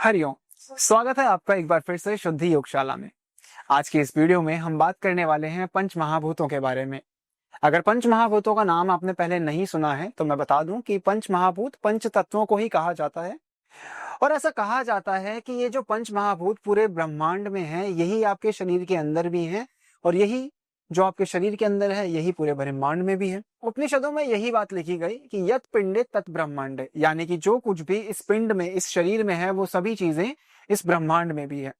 हरिओम। स्वागत है आपका एक बार फिर से शुद्धि योगशाला में। आज की इस वीडियो में हम बात करने वाले हैं पंच महाभूतों के बारे में। अगर पंच महाभूतों का नाम आपने पहले नहीं सुना है तो मैं बता दूं कि पंच महाभूत पंच तत्वों को ही कहा जाता है। और ऐसा कहा जाता है कि ये जो पंच महाभूत पूरे ब्रह्मांड में है, यही आपके शरीर के अंदर भी है, और यही जो आपके शरीर के अंदर है यही पूरे ब्रह्मांड में भी है। उपनिषदों में यही बात लिखी गई कि यत पिंडे तत् ब्रह्मांडे, यानी कि जो कुछ भी इस पिंड में, इस शरीर में है, वो सभी चीजें इस ब्रह्मांड में भी है।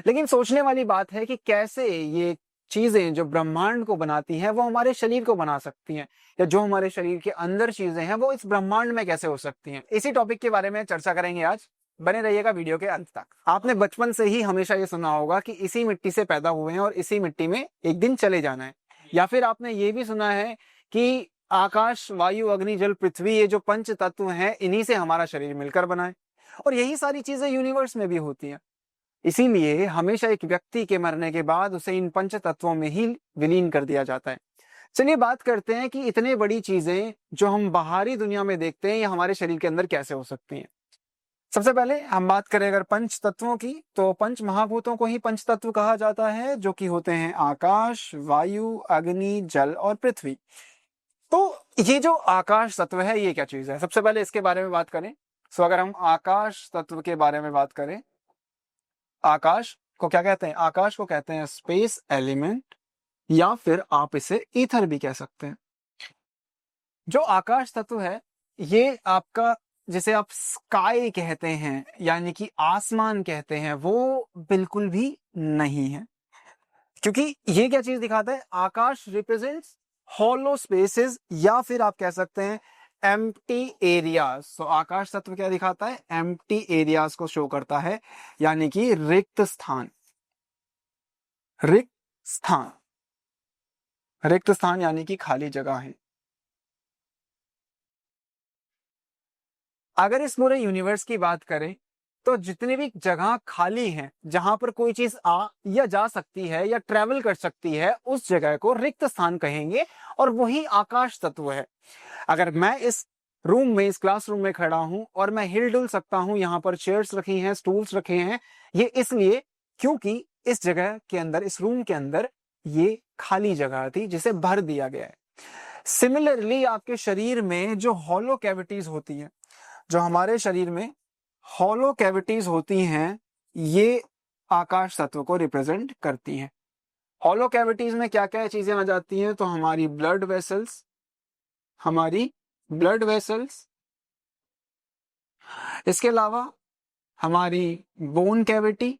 लेकिन सोचने वाली बात है कि कैसे ये चीजें जो ब्रह्मांड को बनाती हैं वो हमारे शरीर को बना सकती हैं, या जो हमारे शरीर के अंदर चीजें हैं वो इस ब्रह्मांड में कैसे हो सकती हैं। इसी टॉपिक के बारे में चर्चा करेंगे आज। बने रहिएगा वीडियो के अंत तक। आपने बचपन से ही हमेशा ये सुना होगा कि इसी मिट्टी से पैदा हुए हैं और इसी मिट्टी में एक दिन चले जाना है। या फिर आपने ये भी सुना है कि आकाश, वायु, अग्नि, जल, पृथ्वी, ये जो पंच तत्व हैं इन्हीं से हमारा शरीर मिलकर बना है, और यही सारी चीजें यूनिवर्स में भी होती हैं। इसीलिए हमेशा एक व्यक्ति के मरने के बाद उसे इन पंच तत्वों में ही विलीन कर दिया जाता है। चलिए बात करते हैं कि इतने बड़ी चीजें जो हम बाहरी दुनिया में देखते हैं, ये हमारे शरीर के अंदर कैसे हो सकती हैं। सबसे पहले हम बात करें अगर पंच तत्वों की, तो पंच महाभूतों को ही पंच तत्व कहा जाता है, जो कि होते हैं आकाश, वायु, अग्नि, जल और पृथ्वी। तो ये जो आकाश तत्व है ये क्या चीज है, सबसे पहले इसके बारे में बात करें। सो अगर हम आकाश तत्व के बारे में बात करें, आकाश को क्या कहते हैं? आकाश को कहते हैं स्पेस एलिमेंट, या फिर आप इसे ईथर भी कह सकते हैं। जो आकाश तत्व है ये आपका, जिसे आप स्काई कहते हैं यानी कि आसमान कहते हैं, वो बिल्कुल भी नहीं है। क्योंकि ये क्या चीज दिखाता है? आकाश रिप्रेजेंट्स हॉलो स्पेसेस, या फिर आप कह सकते हैं एम्प्टी एरियाज। तो आकाश तत्व क्या दिखाता है? एम्प्टी एरियाज को शो करता है, यानी कि रिक्त स्थान। रिक्त स्थान, रिक्त स्थान यानी कि खाली जगह है। अगर इस पूरे यूनिवर्स की बात करें तो जितनी भी जगह खाली हैं, जहां पर कोई चीज आ या जा सकती है या ट्रेवल कर सकती है, उस जगह को रिक्त स्थान कहेंगे, और वही आकाश तत्व है। अगर मैं इस रूम में, इस क्लासरूम में खड़ा हूं और मैं हिल डुल सकता हूं, यहाँ पर चेयर्स रखी हैं, स्टूल्स रखे हैं, ये इसलिए क्योंकि इस जगह के अंदर, इस रूम के अंदर ये खाली जगह थी जिसे भर दिया गया है। सिमिलरली आपके शरीर में जो हॉलो कैविटीज होती हैं, जो हमारे शरीर में हॉलो कैविटीज होती हैं, ये आकाश तत्व को रिप्रेजेंट करती हैं। हॉलो कैविटीज में क्या क्या चीजें आ जाती हैं? तो हमारी ब्लड वेसल्स, इसके अलावा हमारी बोन कैविटी,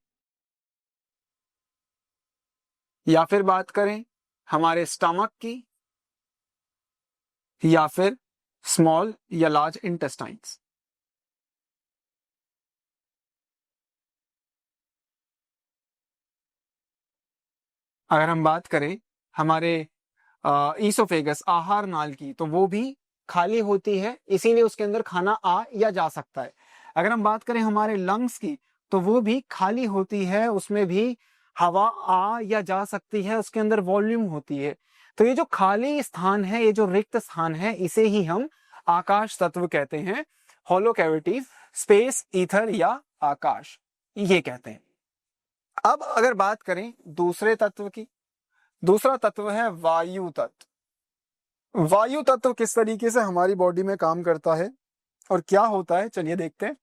या फिर बात करें हमारे स्टमक की, या फिर स्मॉल या लार्ज इंटेस्टाइन्स। अगर हम बात करें हमारे ईसोफेगस, आहार नाल की, तो वो भी खाली होती है, इसीलिए उसके अंदर खाना आ या जा सकता है। अगर हम बात करें हमारे लंग्स की, तो वो भी खाली होती है, उसमें भी हवा आ या जा सकती है, उसके अंदर वॉल्यूम होती है। तो ये जो खाली स्थान है, ये जो रिक्त स्थान है, इसे ही हम आकाश तत्व कहते हैं। हॉलो कैविटीज, स्पेस, ईथर या आकाश, ये कहते हैं। अब अगर बात करें दूसरे तत्व की, दूसरा तत्व है वायु तत्व। वायु तत्व किस तरीके से हमारी बॉडी में काम करता है और क्या होता है, चलिए देखते हैं।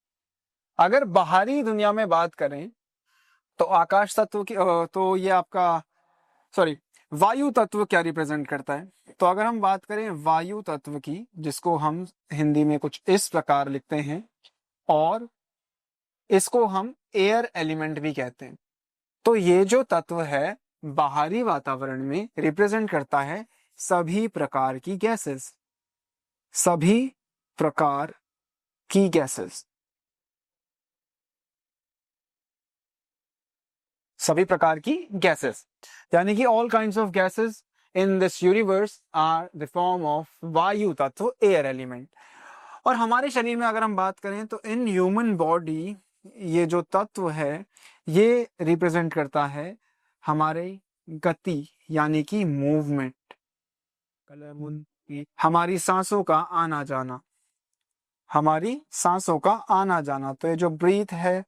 अगर बाहरी दुनिया में बात करें तो आकाश तत्व की, तो ये आपका, सॉरी, वायु तत्व क्या रिप्रेजेंट करता है? तो अगर हम बात करें वायु तत्व की, जिसको हम हिंदी में कुछ इस प्रकार लिखते हैं, और इसको हम एयर एलिमेंट भी कहते हैं। तो ये जो तत्व है बाहरी वातावरण में रिप्रेजेंट करता है सभी प्रकार की गैसेस, सभी प्रकार की गैसेस, सभी प्रकार की गैसेस, यानी कि all kinds of gases in this universe are the form of वायु तत्व, एयर एलिमेंट। और हमारे शरीर में अगर हम बात करें तो इन ह्यूमन बॉडी ये जो तत्व है ये रिप्रेजेंट करता है हमारे गति, यानी कि मूवमेंट, हमारी सांसों का आना जाना, हमारी सांसों का आना जाना। तो ये जो ब्रीथ है,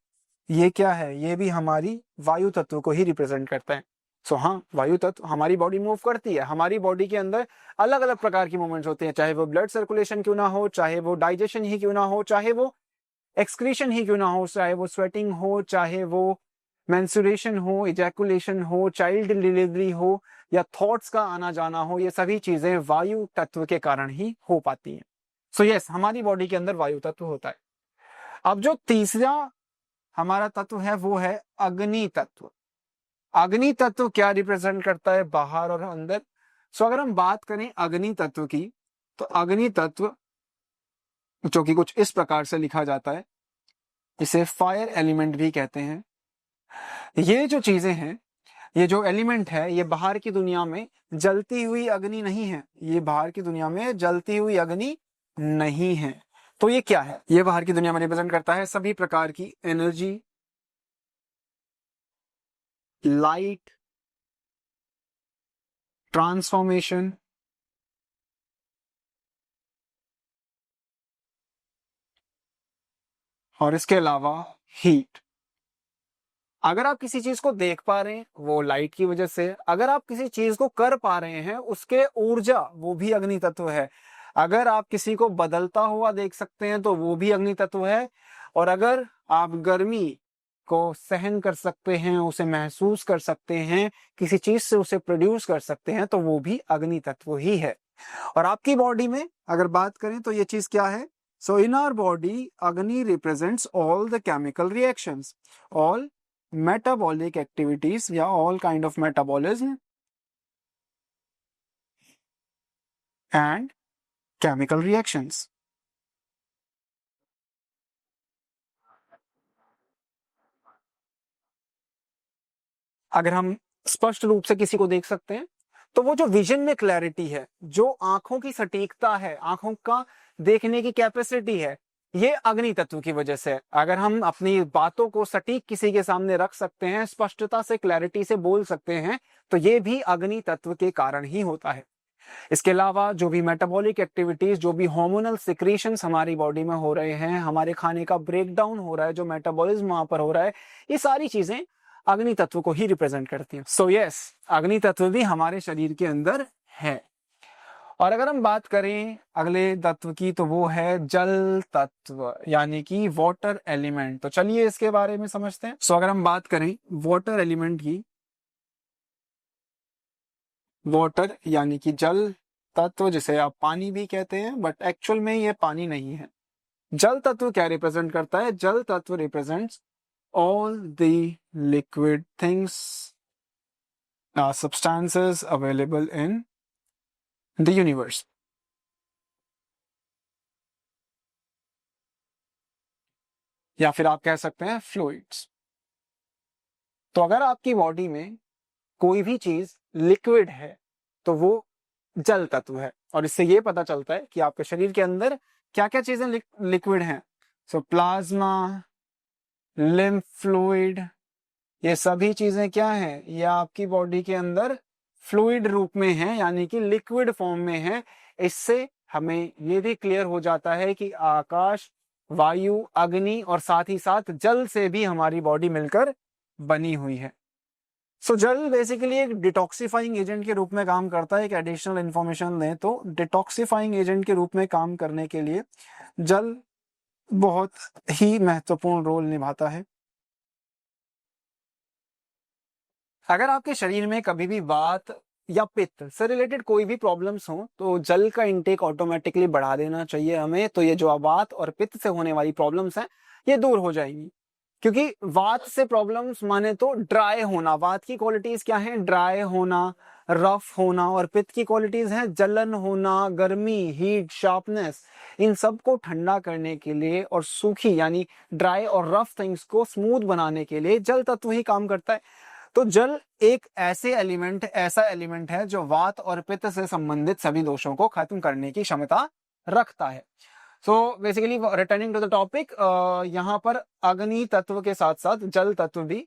ये क्या है, ये भी हमारी वायु तत्व को ही रिप्रेजेंट करता है। सो हाँ, वायु तत्व हमारी बॉडी मूव करती है। हमारी बॉडी के अंदर अलग अलग प्रकार की मूवमेंट्स होती हैं, चाहे वो ब्लड सर्कुलेशन क्यों ना हो, चाहे वो डाइजेशन ही क्यों ना हो, चाहे वो एक्सक्रीशन ही क्यों ना हो, चाहे वो स्वेटिंग हो, चाहे वो मेंस्ट्रुएशन हो, इजैकुलेशन हो, चाइल्ड डिलीवरी हो, या थॉट्स का आना जाना हो, ये सभी चीजें वायु तत्व के कारण ही हो पाती हैं। सो यस, हमारी बॉडी के अंदर वायु तत्व होता है। अब जो तीसरा हमारा तत्व है वो है अग्नि तत्व। अग्नि तत्व क्या रिप्रेजेंट करता है, बाहर और अंदर। सो अगर हम बात करें अग्नि तत्व की, तो अग्नि तत्व जो कि कुछ इस प्रकार से लिखा जाता है, इसे फायर एलिमेंट भी कहते हैं। ये जो चीजें हैं, ये जो एलिमेंट है, ये बाहर की दुनिया में जलती हुई अग्नि नहीं है। ये बाहर की दुनिया में जलती हुई अग्नि नहीं है। तो ये क्या है, ये बाहर की दुनिया में रिप्रेजेंट करता है सभी प्रकार की एनर्जी, लाइट, ट्रांसफॉर्मेशन, और इसके अलावा हीट। अगर आप किसी चीज को देख पा रहे हैं वो लाइट की वजह से, अगर आप किसी चीज को कर पा रहे हैं उसके ऊर्जा, वो भी अग्नि तत्व है। अगर आप किसी को बदलता हुआ देख सकते हैं तो वो भी अग्नि तत्व है। और अगर आप गर्मी को सहन कर सकते हैं, उसे महसूस कर सकते हैं, किसी चीज से उसे प्रोड्यूस कर सकते हैं, तो वो भी अग्नि तत्व ही है। और आपकी बॉडी में अगर बात करें तो ये चीज क्या है, सो इन आवर बॉडी अग्नि represents all the chemical reactions, all metabolic activities या all kind of metabolism and chemical reactions। अगर हम स्पष्ट रूप से किसी को देख सकते हैं तो वो जो विजन में क्लैरिटी है, जो आंखों की सटीकता है, आंखों का देखने की कैपेसिटी है, ये अग्नि तत्व की वजह से। अगर हम अपनी बातों को सटीक किसी के सामने रख सकते हैं, स्पष्टता से, क्लैरिटी से बोल सकते हैं, तो ये भी अग्नि तत्व के कारण ही होता है। इसके अलावा जो भी मेटाबॉलिक एक्टिविटीज, जो भी हार्मोनल सिक्रीशंस हमारी बॉडी में हो रहे हैं, हमारे खाने का ब्रेकडाउन हो रहा है, जो मेटाबॉलिज्म वहां पर हो रहा है, ये सारी चीजें अग्नि तत्व को ही रिप्रेजेंट करती हैं। सो यस, अग्नि तत्व भी हमारे शरीर के अंदर है। और अगर हम बात करें अगले तत्व की, तो वो है जल तत्व, यानी कि वाटर एलिमेंट। तो चलिए इसके बारे में समझते हैं। सो अगर हम बात करें वाटर एलिमेंट की, वाटर यानी कि जल तत्व, जिसे आप पानी भी कहते हैं, बट एक्चुअल में ये पानी नहीं है। जल तत्व क्या रिप्रेजेंट करता है, जल तत्व represents all the liquid things, substances available in the universe। या फिर आप कह सकते हैं फ्लूइड्स। तो अगर आपकी बॉडी में कोई भी चीज लिक्विड है तो वो जल तत्व है। और इससे ये पता चलता है कि आपके शरीर के अंदर क्या क्या चीजें लिक्विड हैं। सो प्लाज्मा, लिम्फ फ्लूइड, ये सभी चीजें क्या हैं, ये आपकी बॉडी के अंदर फ्लूइड रूप में है, यानी कि लिक्विड फॉर्म में है। इससे हमें ये भी क्लियर हो जाता है कि आकाश, वायु, अग्नि और साथ ही साथ जल से भी हमारी बॉडी मिलकर बनी हुई है। सो जल बेसिकली एक डिटॉक्सिफाइंग एजेंट के रूप में काम करता है। एक एडिशनल इंफॉर्मेशन लें तो डिटॉक्सिफाइंग एजेंट के रूप में काम करने के लिए जल बहुत ही महत्वपूर्ण रोल निभाता है। अगर आपके शरीर में कभी भी वात या पित्त से रिलेटेड कोई भी प्रॉब्लम्स हो तो जल का इंटेक ऑटोमेटिकली बढ़ा देना चाहिए हमें। तो ये जो वात और पित्त से होने वाली प्रॉब्लम्स हैं ये दूर हो जाएंगी। क्योंकि वात से प्रॉब्लम्स माने तो ड्राई होना, वात की क्वालिटीज क्या है, ड्राई होना, रफ होना, और पित्त की क्वालिटीज है जलन होना, गर्मी, हीट, शार्पनेस। इन सब को ठंडा करने के लिए और सूखी यानी ड्राई और रफ थिंग्स को स्मूथ बनाने के लिए जल तत्व ही काम करता है। तो जल एक ऐसा एलिमेंट है जो वात और पित्त से संबंधित सभी दोषों को खत्म करने की क्षमता रखता है। So basically returning to the topic, यहाँ पर अग्नि तत्व के साथ साथ जल तत्व भी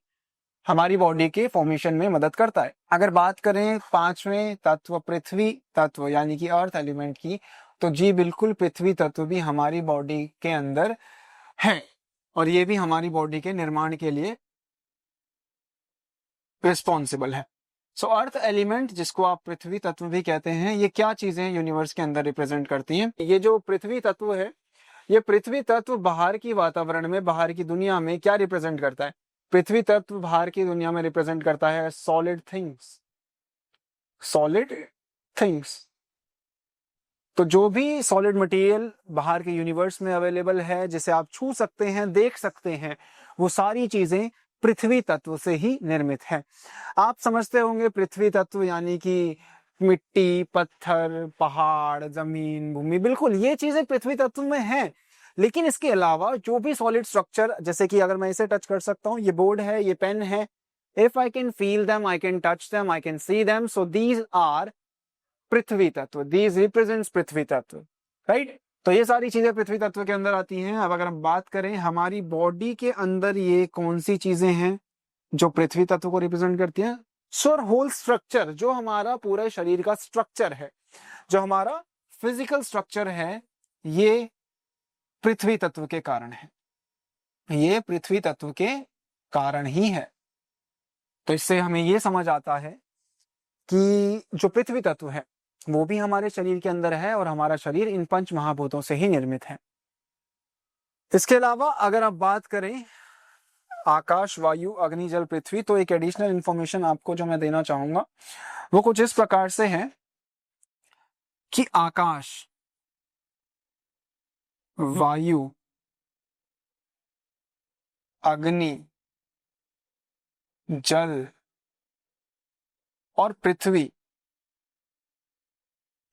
हमारी बॉडी के फॉर्मेशन में मदद करता है। अगर बात करें पांचवें तत्व पृथ्वी तत्व यानी कि अर्थ एलिमेंट की, तो जी बिल्कुल पृथ्वी तत्व भी हमारी बॉडी के अंदर है। और ये भी हमारी बॉडी के निर्माण के लिए रिस्पॉन्सिबल है। सो अर्थ एलिमेंट, जिसको आप पृथ्वी तत्व भी कहते हैं, ये क्या चीजें यूनिवर्स के अंदर रिप्रेजेंट करती हैं? ये जो पृथ्वी तत्व है, ये पृथ्वी तत्व बाहर की वातावरण में, बाहर की दुनिया में क्या रिप्रेजेंट करता है? पृथ्वी तत्व बाहर की दुनिया में रिप्रेजेंट करता है सॉलिड थिंग्स। सॉलिड थिंग्स, तो जो भी सॉलिड मटेरियल बाहर के यूनिवर्स में अवेलेबल है, जिसे आप छू सकते हैं, देख सकते हैं, वो सारी चीजें पृथ्वी तत्व से ही निर्मित है। आप समझते होंगे पृथ्वी तत्व यानी कि मिट्टी, पत्थर, पहाड़, जमीन, भूमि, बिल्कुल ये चीजें पृथ्वी तत्व में हैं। लेकिन इसके अलावा जो भी सॉलिड स्ट्रक्चर, जैसे कि अगर मैं इसे टच कर सकता हूँ, ये बोर्ड है, ये पेन है, if I can feel them, I can touch them, I can see them, so these are पृथ्वी तत्व, दीज रिप्रेजेंट्स पृथ्वी तत्व, राइट? तो ये सारी चीजें पृथ्वी तत्व के अंदर आती हैं। अब अगर हम बात करें हमारी बॉडी के अंदर ये कौन सी चीजें हैं जो पृथ्वी तत्व को रिप्रेजेंट करती हैं? सो होल स्ट्रक्चर, जो हमारा पूरे शरीर का स्ट्रक्चर है, जो हमारा फिजिकल स्ट्रक्चर है, ये पृथ्वी तत्व के कारण है। ये पृथ्वी तत्व के कारण ही है। तो इससे हमें ये समझ आता है कि जो पृथ्वी तत्व है वो भी हमारे शरीर के अंदर है और हमारा शरीर इन पंच महाभूतों से ही निर्मित है। इसके अलावा अगर आप बात करें आकाश, वायु, अग्नि, जल, पृथ्वी, तो एक एडिशनल इंफॉर्मेशन आपको जो मैं देना चाहूंगा वो कुछ इस प्रकार से है कि आकाश, वायु, अग्नि, जल और पृथ्वी,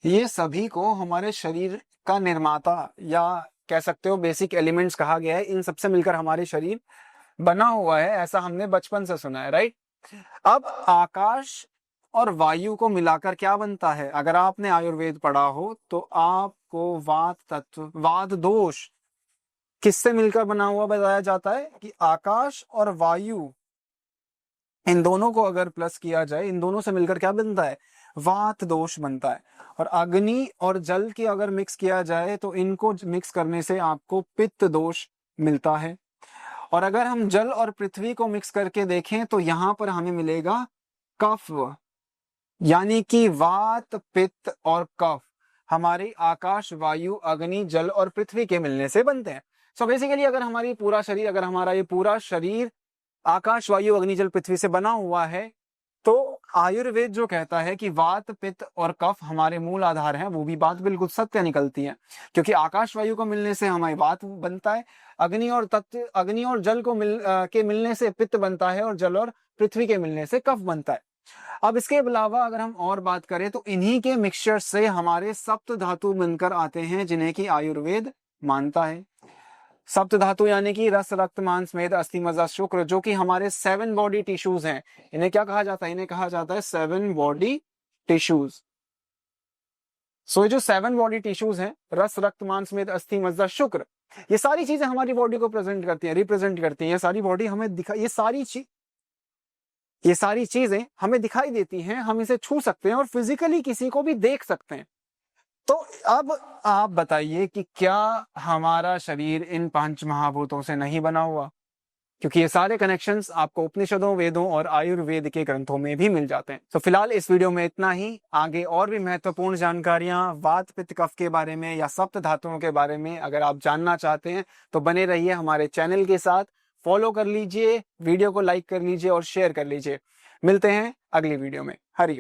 ये सभी को हमारे शरीर का निर्माता या कह सकते हो बेसिक एलिमेंट्स कहा गया है। इन सबसे मिलकर हमारे शरीर बना हुआ है, ऐसा हमने बचपन से सुना है, राइट? अब आकाश और वायु को मिलाकर क्या बनता है? अगर आपने आयुर्वेद पढ़ा हो तो आपको वात तत्व, वात दोष किससे मिलकर बना हुआ बताया जाता है कि आकाश और वायु, इन दोनों को अगर प्लस किया जाए, इन दोनों से मिलकर क्या बनता है? वात दोष बनता है। और अग्नि और जल की अगर मिक्स किया जाए तो इनको मिक्स करने से आपको पित्त दोष मिलता है। और अगर हम जल और पृथ्वी को मिक्स करके देखें तो यहां पर हमें मिलेगा कफ, यानी कि वात, पित्त और कफ हमारे आकाश, वायु, अग्नि, जल और पृथ्वी के मिलने से बनते हैं। सो बेसिकली अगर हमारी पूरा शरीर, अगर हमारा ये पूरा शरीर आकाश, वायु, अग्नि, जल, पृथ्वी से बना हुआ है, तो आयुर्वेद जो कहता है कि वात, पित्त और कफ हमारे मूल आधार हैं, वो भी बात बिल्कुल सत्य निकलती है। क्योंकि आकाश वायु को मिलने से हमारी वात बनता है, अग्नि और जल को मिलने से पित्त बनता है, और जल और पृथ्वी के मिलने से कफ बनता है। अब इसके अलावा अगर हम और बात करें तो इन्हीं के मिक्सचर से हमारे सप्त धातु बनकर आते हैं, जिन्हें कि आयुर्वेद मानता है। सप्त धातु यानी कि रस, रक्त, मांस, मेद, अस्थि, मज्जा, शुक्र, जो कि हमारे 7 बॉडी टिश्यूज हैं। इन्हें क्या कहा जाता है? इन्हें कहा जाता है 7 बॉडी टिश्यूज। सो जो 7 बॉडी टिश्यूज हैं, रस, रक्त, मांस, मेद, अस्थि, मज्जा, शुक्र, ये सारी चीजें हमारी बॉडी को प्रेजेंट करती हैं, रिप्रेजेंट करती हैं। ये सारी बॉडी हमें ये सारी चीजें हमें दिखाई देती हैं, हम इसे छू सकते हैं और फिजिकली किसी को भी देख सकते हैं। तो अब आप बताइए कि क्या हमारा शरीर इन 5 महाभूतों से नहीं बना हुआ? क्योंकि ये सारे कनेक्शंस आपको उपनिषदों, वेदों और आयुर्वेद के ग्रंथों में भी मिल जाते हैं। तो फिलहाल इस वीडियो में इतना ही। आगे और भी महत्वपूर्ण जानकारियां वात, पित्त, कफ के बारे में या सप्त धातुओं के बारे में अगर आप जानना चाहते हैं तो बने रहिए हमारे चैनल के साथ। फॉलो कर लीजिए, वीडियो को लाइक कर लीजिए और शेयर कर लीजिए। मिलते हैं अगली वीडियो में। हरि ओम।